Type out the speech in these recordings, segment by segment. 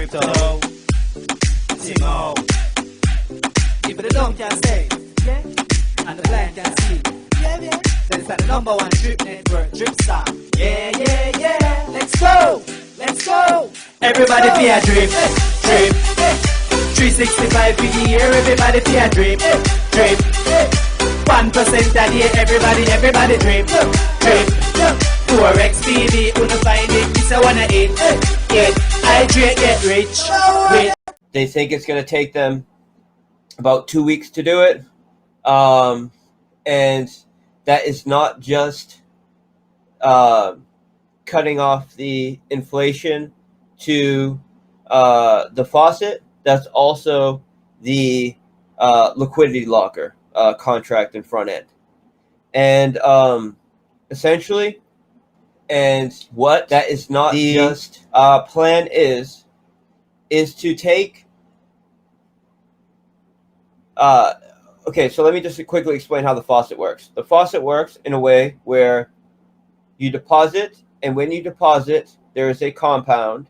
crypto. Timo. If the dumb can stay, yeah, and the blind can see, yeah, yeah. Then it's the #1 drip network, drip stop. Yeah, yeah, yeah. Let's go, let's go. Everybody be a drip, drip. 365 for the year, everybody be a drip, drip. 1% a day, everybody drip, drip. Forex BD, wanna find it, this I wanna eat, I drip, get rich. They think it's going to take them about 2 weeks to do it. And that is not just cutting off the inflation to the faucet. That's also the liquidity locker contract in front end. And essentially, and what that is not the just plan is to take okay, so let me just quickly explain how the faucet works. The faucet works in a way where you deposit, and when you deposit, there is a compound,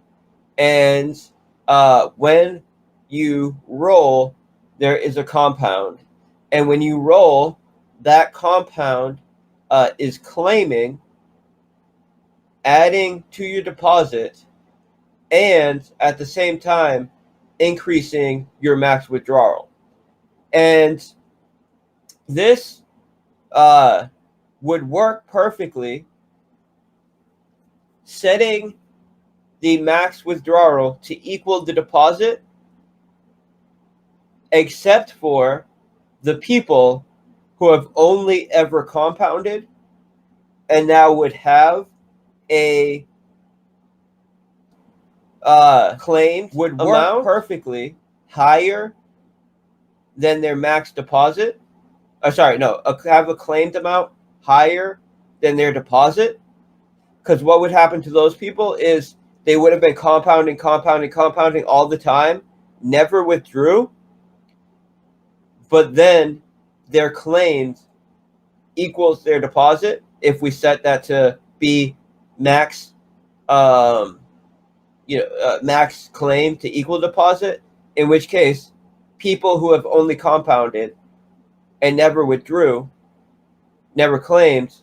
and when you roll, there is a compound, and when you roll, that compound is claiming, adding to your deposit, and at the same time increasing your max withdrawal. And this would work perfectly, setting the max withdrawal to equal the deposit, except for the people who have only ever compounded and now would have a claimed would work perfectly higher than their max deposit. Have a claimed amount higher than their deposit. Because what would happen to those people is they would have been compounding all the time, never withdrew, but then their claimed equals their deposit if we set that to be max max claim to equal deposit, in which case people who have only compounded and never withdrew, never claimed,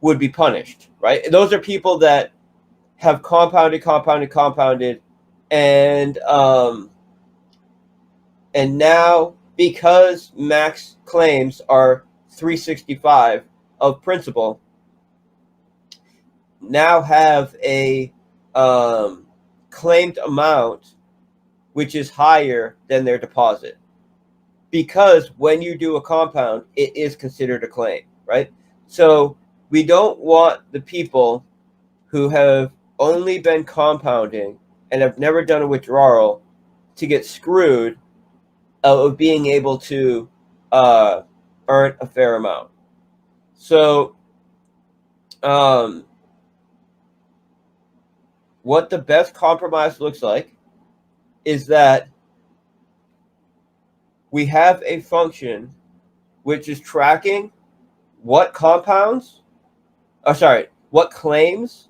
would be punished, right? Those are people that have compounded, and now, because max claims are 365 of principal, now have a claimed amount which is higher than their deposit. Because when you do a compound, it is considered a claim, right? So we don't want the people who have only been compounding and have never done a withdrawal to get screwed of being able to earn a fair amount. So what the best compromise looks like is that we have a function which is tracking what what claims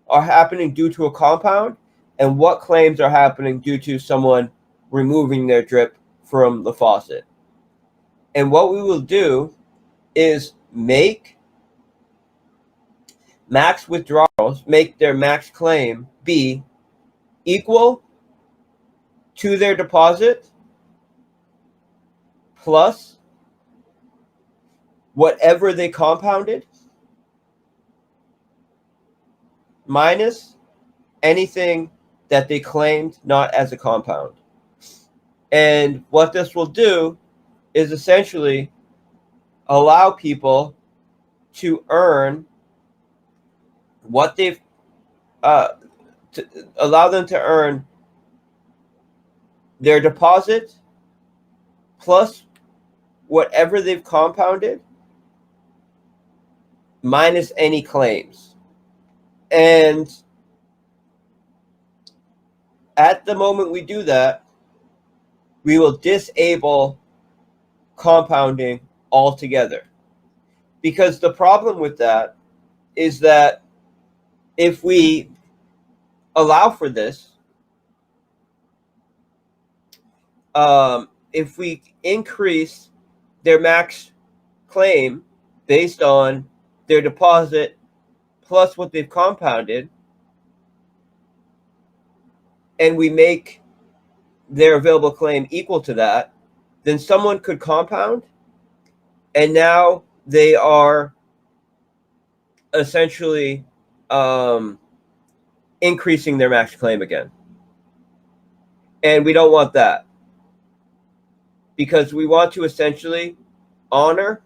are happening due to a compound and what claims are happening due to someone removing their drip from the faucet. And what we will do is make max withdrawals, make their max claim be equal to their deposit plus whatever they compounded minus anything that they claimed not as a compound. And what this will do is essentially allow people to earn what they've allow them to earn their deposit plus whatever they've compounded minus any claims. And at the moment we do that, we will disable compounding altogether. Because the problem with that is that if we allow for this, if we increase their max claim based on their deposit plus what they've compounded, and we make their available claim equal to that, then someone could compound, and now they are essentially increasing their max claim again. And we don't want that, because we want to essentially honor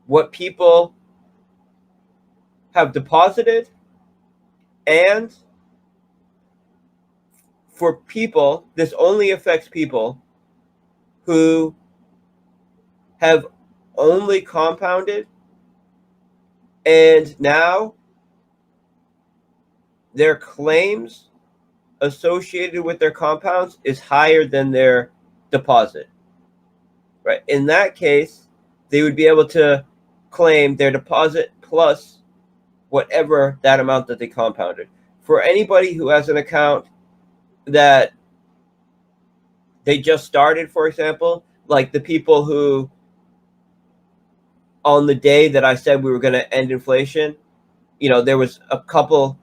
what people have deposited, and for people, this only affects people who have only compounded, and now their claims associated with their compounds is higher than their deposit. Right? In that case, they would be able to claim their deposit plus whatever that amount that they compounded. For anybody who has an account that they just started, for example, like the people who, on the day that I said we were going to end inflation, there was a couple,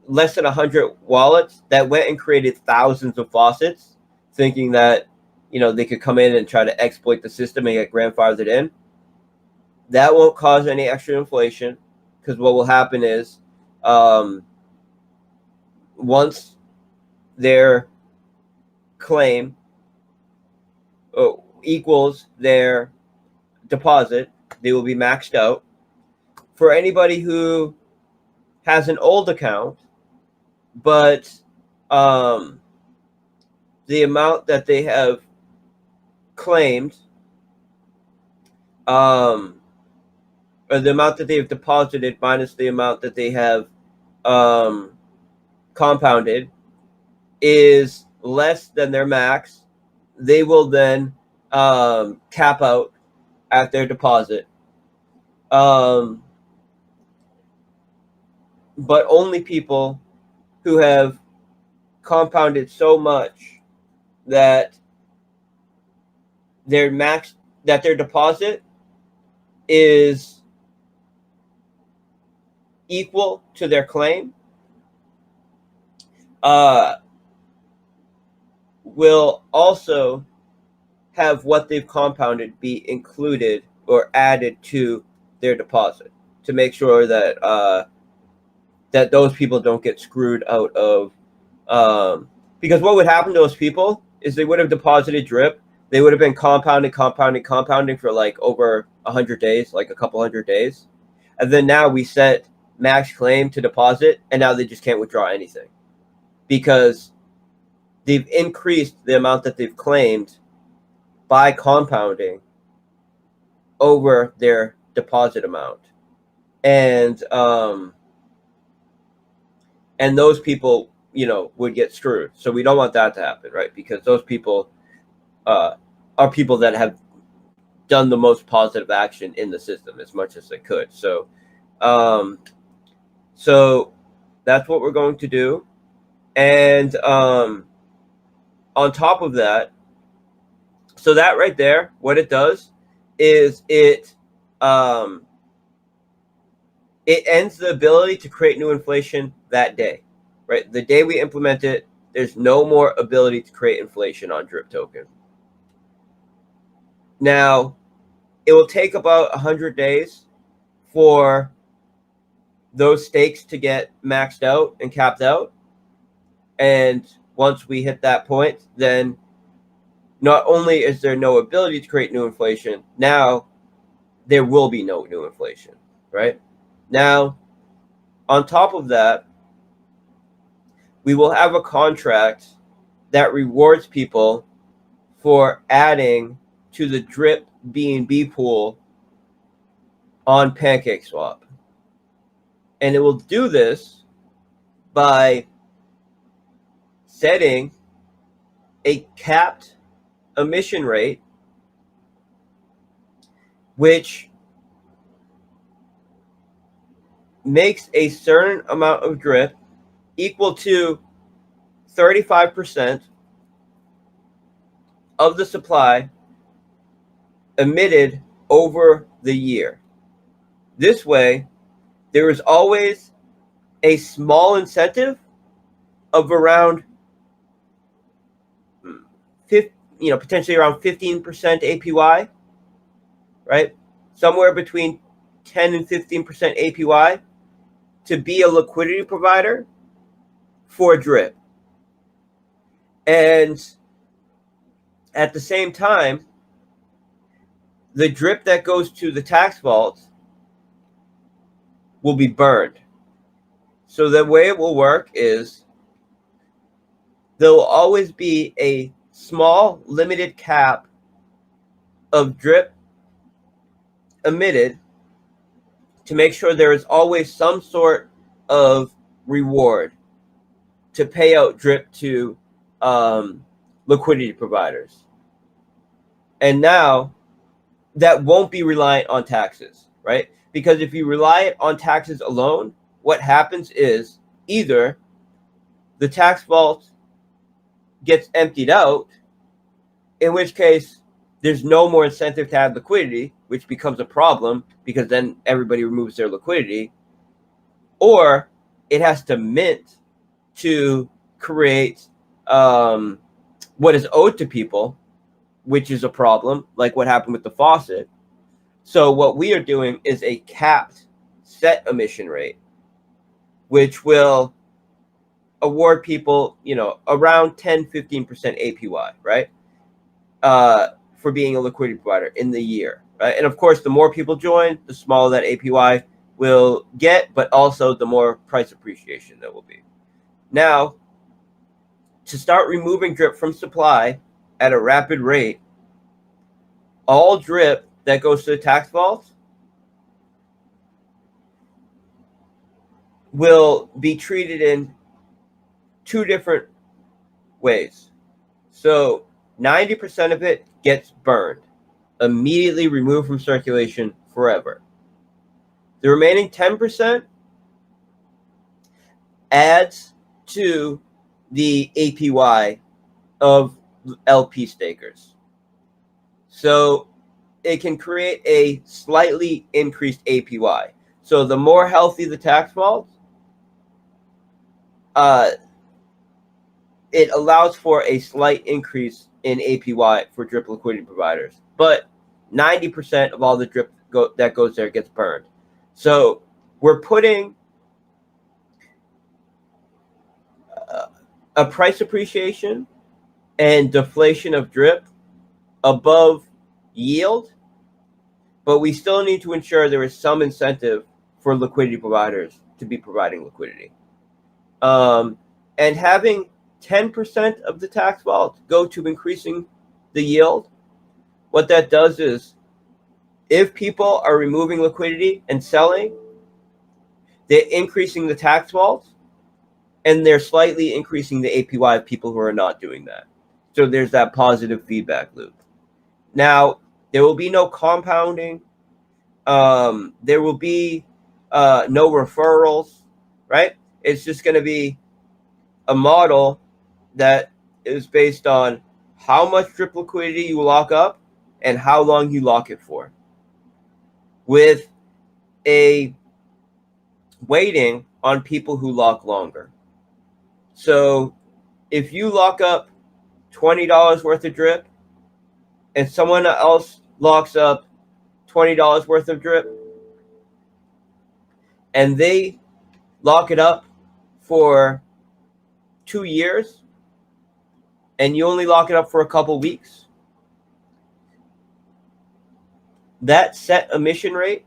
less than 100 wallets that went and created thousands of faucets, thinking that, they could come in and try to exploit the system and get grandfathered in. That won't cause any extra inflation, because what will happen is, once their claim equals their deposit, they will be maxed out. For anybody who has an old account, but the amount that they have claimed, or the amount that they have deposited minus the amount that they have compounded, is less than their max, they will then cap out at their deposit. But only people who have compounded so much that their deposit is equal to their claim will also have what they've compounded be included or added to their deposit, to make sure that that those people don't get screwed out of, because what would happen to those people is they would have deposited drip, they would have been compounding for like over 100 days, like a couple hundred days, and then now we set max claim to deposit, and now they just can't withdraw anything because they've increased the amount that they've claimed by compounding over their deposit amount. And those people, would get screwed. So we don't want that to happen, right? Because those people are people that have done the most positive action in the system as much as they could. So so that's what we're going to do. And on top of that, so that right there, what it does is it ends the ability to create new inflation that day, right? The day we implement it, there's no more ability to create inflation on Drip token. Now, it will take about 100 days for those stakes to get maxed out and capped out. And once we hit that point, then not only is there no ability to create new inflation, now there will be no new inflation, right? Now, on top of that, we will have a contract that rewards people for adding to the Drip BNB pool on PancakeSwap. And it will do this by setting a capped emission rate, which makes a certain amount of drip equal to 35% of the supply emitted over the year. This way, there is always a small incentive of around, potentially around 15% APY, right? Somewhere between 10 and 15% APY to be a liquidity provider for drip. And at the same time, the drip that goes to the tax vaults will be burned. So the way it will work is there will always be a small limited cap of drip emitted to make sure there is always some sort of reward to pay out drip to liquidity providers. And now that won't be reliant on taxes, right? Because if you rely on taxes alone, what happens is either the tax vault gets emptied out, in which case there's no more incentive to have liquidity, which becomes a problem because then everybody removes their liquidity, or it has to mint to create what is owed to people, which is a problem, like what happened with the faucet. So what we are doing is a capped set emission rate, which will award people, around 10-15% APY, right? For being a liquidity provider in the year, right? And of course, the more people join, the smaller that APY will get, but also the more price appreciation there will be. Now, to start removing drip from supply at a rapid rate, all drip that goes to the tax vault will be treated in two different ways. So 90% of it gets burned, immediately removed from circulation forever. The remaining 10% adds to the APY of LP stakers. So it can create a slightly increased APY. So the more healthy the tax vault, it allows for a slight increase in APY for drip liquidity providers. But 90% of all the drip that goes there gets burned. So we're putting a price appreciation and deflation of drip above yield, but we still need to ensure there is some incentive for liquidity providers to be providing liquidity. And having 10% of the tax vault go to increasing the yield, what that does is if people are removing liquidity and selling, they're increasing the tax vault and they're slightly increasing the APY of people who are not doing that. So there's that positive feedback loop. Now, there will be no compounding. There will be no referrals, right? It's just going to be a model that is based on how much drip liquidity you lock up and how long you lock it for, with a weighting on people who lock longer. So if you lock up $20 worth of drip and someone else locks up $20 worth of drip and they lock it up for 2 years and you only lock it up for a couple weeks, that set emission rate,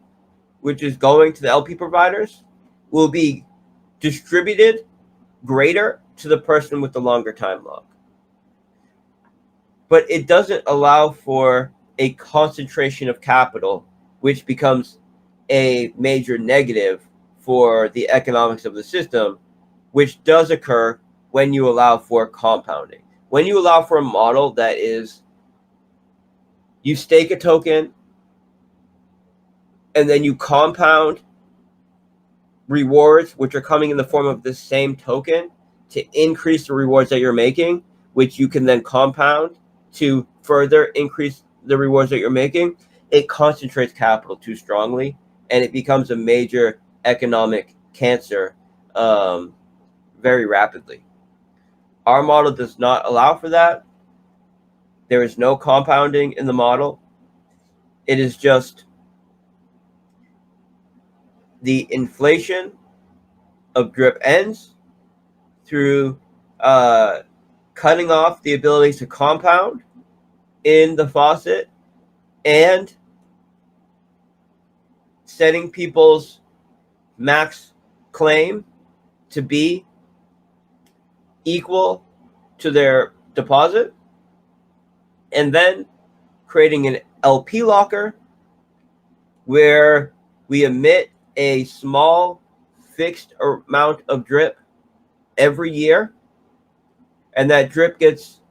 which is going to the LP providers, will be distributed greater to the person with the longer time lock. But it doesn't allow for a concentration of capital, which becomes a major negative for the economics of the system, which does occur when you allow for compounding. When you allow for a model that is, you stake a token and then you compound rewards, which are coming in the form of the same token, to increase the rewards that you're making, which you can then compound to further increase the rewards that you're making, it concentrates capital too strongly, and it becomes a major economic cancer very rapidly. Our model does not allow for that. There is no compounding in the model. It is just the inflation of drip ends through cutting off the ability to compound in the faucet and setting people's max claim to be equal to their deposit, and then creating an LP locker where we emit a small fixed amount of drip every year, and that drip gets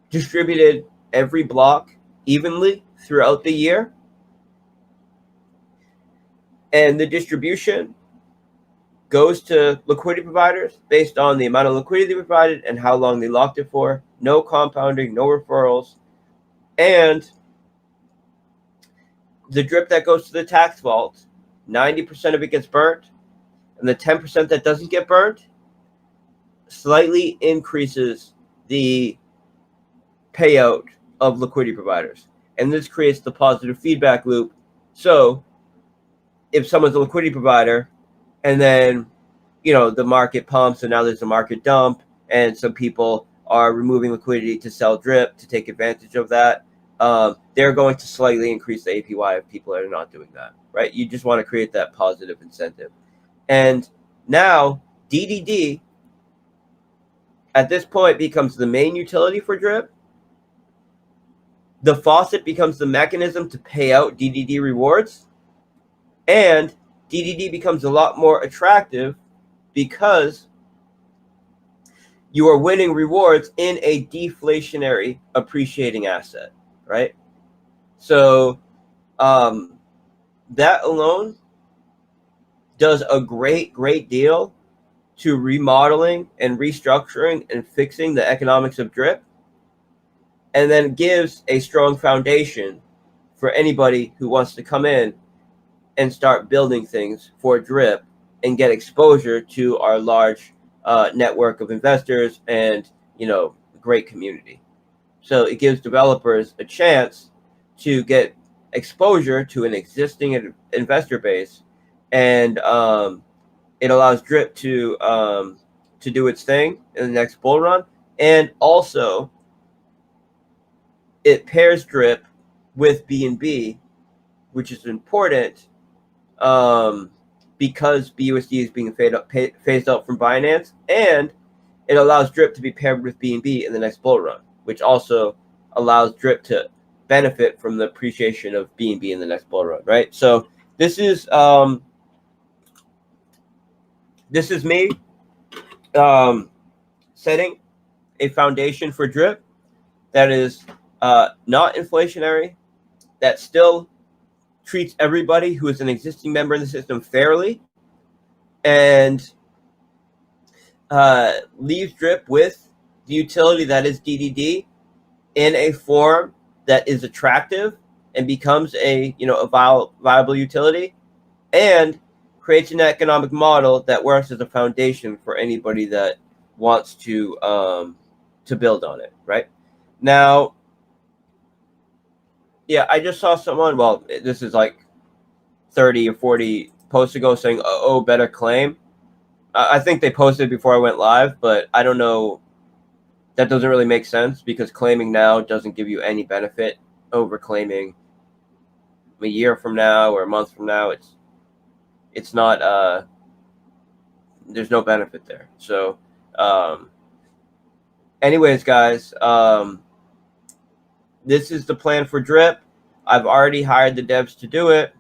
distributed every block evenly throughout the year. And the distribution goes to liquidity providers based on the amount of liquidity provided and how long they locked it for. No compounding, no referrals. And the drip that goes to the tax vault, 90% of it gets burnt, and the 10% that doesn't get burnt slightly increases the payout of liquidity providers. And this creates the positive feedback loop. So if someone's a liquidity provider and then, the market pumps and now there's a market dump and some people are removing liquidity to sell drip to take advantage of that, they're going to slightly increase the APY if people are not doing that, right? You just want to create that positive incentive. And now DDD at this point becomes the main utility for drip. The faucet becomes the mechanism to pay out DDD rewards, and DDD becomes a lot more attractive because you are winning rewards in a deflationary appreciating asset, right? So that alone does a great deal to remodeling and restructuring and fixing the economics of drip, and then gives a strong foundation for anybody who wants to come in and start building things for drip and get exposure to our large network of investors and great community. So it gives developers a chance to get exposure to an existing investor base, and it allows drip to do its thing in the next bull run. And also it pairs drip with BNB, which is important because BUSD is being phased out from Binance, and it allows drip to be paired with BNB in the next bull run, which also allows drip to benefit from the appreciation of BNB in the next bull run, right? So this is me setting a foundation for drip that is not inflationary, that still treats everybody who is an existing member in the system fairly, and leaves drip with the utility that is DDD in a form that is attractive and becomes a viable utility, and creates an economic model that works as a foundation for anybody that wants to build on it, right? Now, yeah, I just saw someone, well, this is like 30 or 40 posts ago, saying, oh, better claim. I think they posted before I went live, but I don't know. That doesn't really make sense, because claiming now doesn't give you any benefit over claiming a year from now or a month from now. It's not, there's no benefit there. So anyways, guys, this is the plan for drip. I've already hired the devs to do it.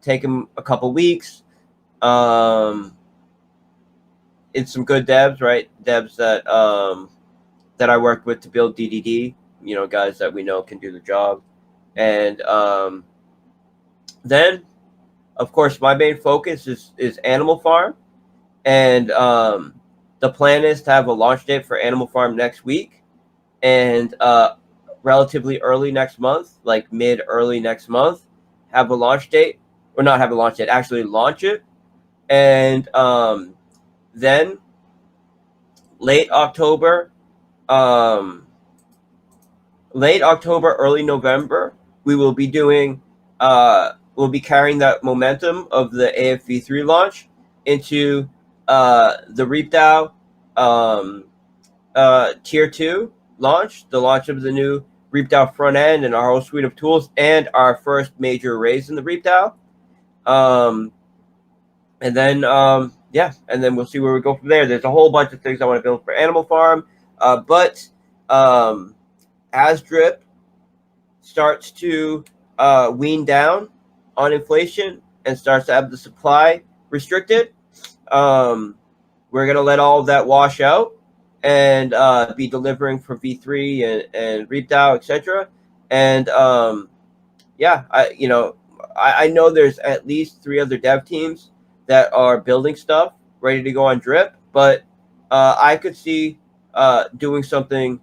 Take them a couple weeks. It's some good devs, right? Devs that that I worked with to build DDD, guys that we know can do the job. And then, of course, my main focus is Animal Farm. And the plan is to have a launch date for Animal Farm next week. And relatively early next month, like mid-early next month, have a launch date, or not have a launch date, actually launch it. And then late October, early November, we will be doing, we'll be carrying that momentum of the AFV3 launch into the ReapDAO Tier 2 launch, the launch of the new ReapDAO front end and our whole suite of tools, and our first major raise in the ReapDAO. And then, yeah, and then we'll see where we go from there. There's a whole bunch of things I want to build for Animal Farm, but as Drip starts to wean down on inflation and starts to have the supply restricted, we're going to let all of that wash out and be delivering for V3 and ReapDAO, etc. And yeah, I know there's at least 3 other dev teams that are building stuff ready to go on Drip, but I could see doing something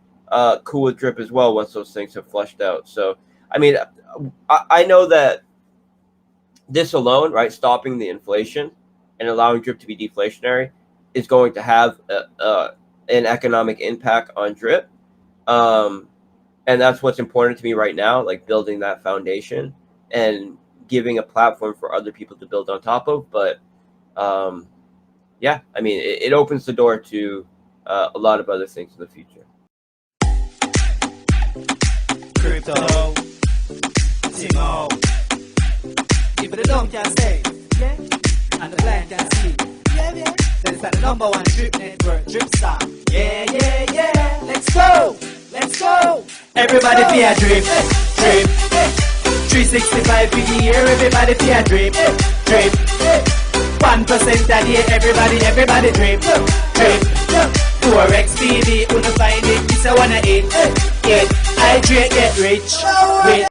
cool with Drip as well once those things have flushed out. So, I mean, I know that this alone, right, stopping the inflation and allowing Drip to be deflationary is going to have an economic impact on Drip. And that's what's important to me right now, like building that foundation and giving a platform for other people to build on top of. But yeah, I mean, it opens the door to a lot of other things in the future. Crypto, Timo, if the dumb can stay, yeah, and the blind can see, yeah, yeah. Then it's the #1 drip network, Drip Stop, yeah, yeah, yeah. Let's go, let's go. Everybody be a drip, drip. 365 for the year, everybody be a drip, drip. 1% a day, everybody drip, drip. Forex BD, wanna find it, this I wanna eat, I drip, get rich, rich.